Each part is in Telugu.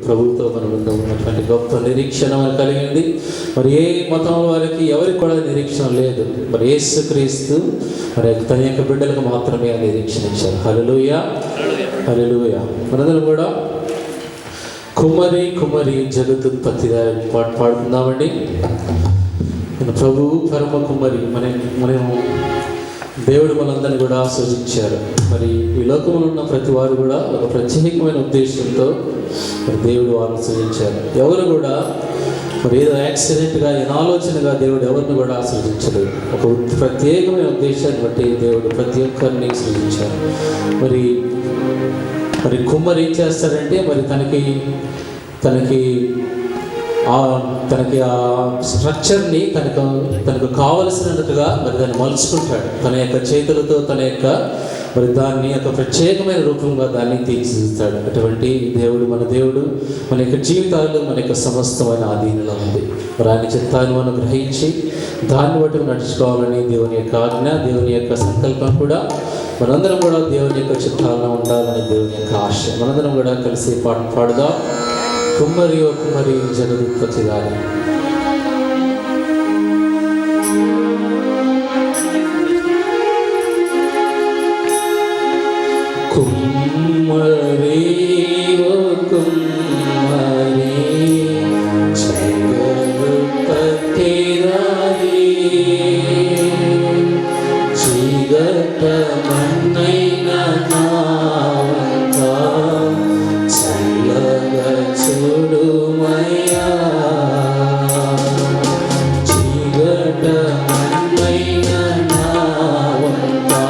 ప్రభువుతో మనకు ఉన్నటువంటి గొప్ప నిరీక్షణ మనకు కలిగింది. మరి ఏ మతం వారికి ఎవరికి కూడా నిరీక్షణ లేదు. మరి యేసుక్రీస్తు మరి తన యొక్క బిడ్డలకు మాత్రమే ఆ నిరీక్షణ ఇచ్చారు. హల్లెలూయా, హల్లెలూయా. మనందరం కూడా కుమ్మరి కుమ్మరి జగదుత్పత్తి పాట పాడుకుందామండి. ప్రభువు పరమ కుమ్మరి. మనము దేవుడు మనందరినీ కూడా సృజించారు. మరి ఈ లోకంలో ఉన్న ప్రతి వారు కూడా ఒక ప్రత్యేకమైన ఉద్దేశంతో మరి దేవుడు వారిని సృజించారు. ఎవరు కూడా మరి ఏదో యాక్సిడెంట్గా ఆలోచనగా దేవుడు ఎవరిని కూడా సృజించలేదు. ఒక ప్రత్యేకమైన ఉద్దేశాన్ని బట్టి దేవుడు ప్రతి ఒక్కరిని సృజించారు. మరి కుమ్మరి ఏం చేస్తాడంటే మరి తనకి ఆ స్ట్రక్చర్ని తనకు కావలసినట్టుగా మరి దాన్ని మలుచుకుంటాడు. తన యొక్క చేతులతో మరి దాన్ని ఒక ప్రత్యేకమైన రూపంగా దాన్ని తీర్చిదిద్దుతాడు. అటువంటి దేవుడు మన యొక్క జీవితాలు మన యొక్క సమస్తమైన ఆధీనంలో ఉంది. మరి ఆయన చిత్తాన్ని మనం గ్రహించి దాన్ని బట్టి నడుచుకోవాలని దేవుని యొక్క ఆజ్ఞ, దేవుని యొక్క సంకల్పం కూడా మనందరం కూడా దేవుని యొక్క చిత్తాల్లో ఉండాలని దేవుని యొక్క ఆశ. మనందరం కూడా కలిసి పాట పాడుదాం. కుమ్మరి ఓ కుమ్మరి జగదుత్పత్తి దారి. కుమ్మరి ఓ కుమ్మరి జగదుత్పత్తి దారి, జీగట మన్నైన నావంతా చల్లగా చూడుమయ్యా, జీగట మన్నైన నావంతా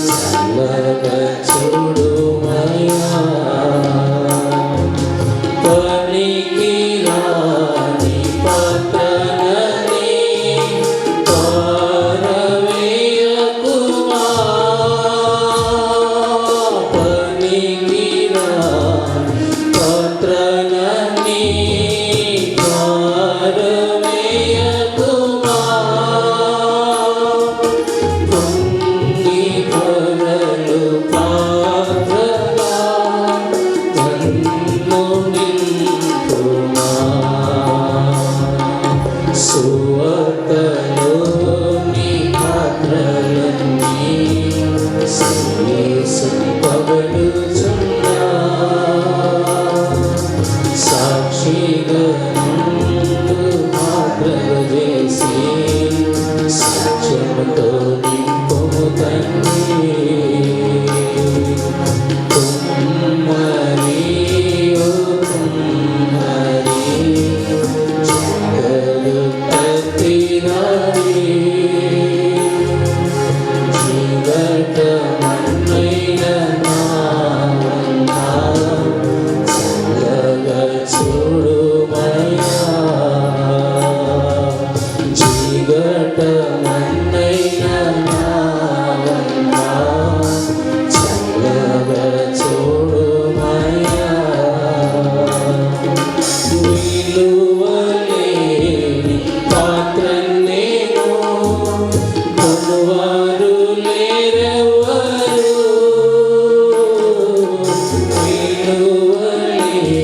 చల్లగా చూడుమయ్యా, పనికి రాని పట్టణని పారవేయకుమా, పనికి రాని పట్టణని పారవేయకుమా, పొంగి పొరలు పాత్రగా నన్ను నింపుమా, సువర్తలోని పాత్రలన్నీ యేసుని పొగడుచున్నా, సాక్షిగా నుండు పాత్రలు చేసి సత్యముతో నింపుము తండ్రి. కుమ్మరి ఓ కుమ్మరి జగదుత్పత్తి దారి, జీగట మన్నైన నావంతా చల్లగా చూడుమయ్యా, జీగట మన్నైన నావంతా చల్లగా చూడుమయ్యా, విలువలేని పాత్రను నేను కొనువారు లేరెవ్వరు, విలువలేని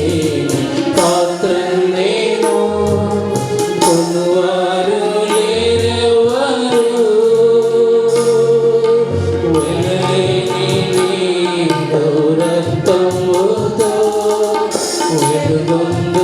పాత్రను నేను కొనువారు లేరెవ్వరు, వెలలేని నీ రక్తముతో వెలుగొంద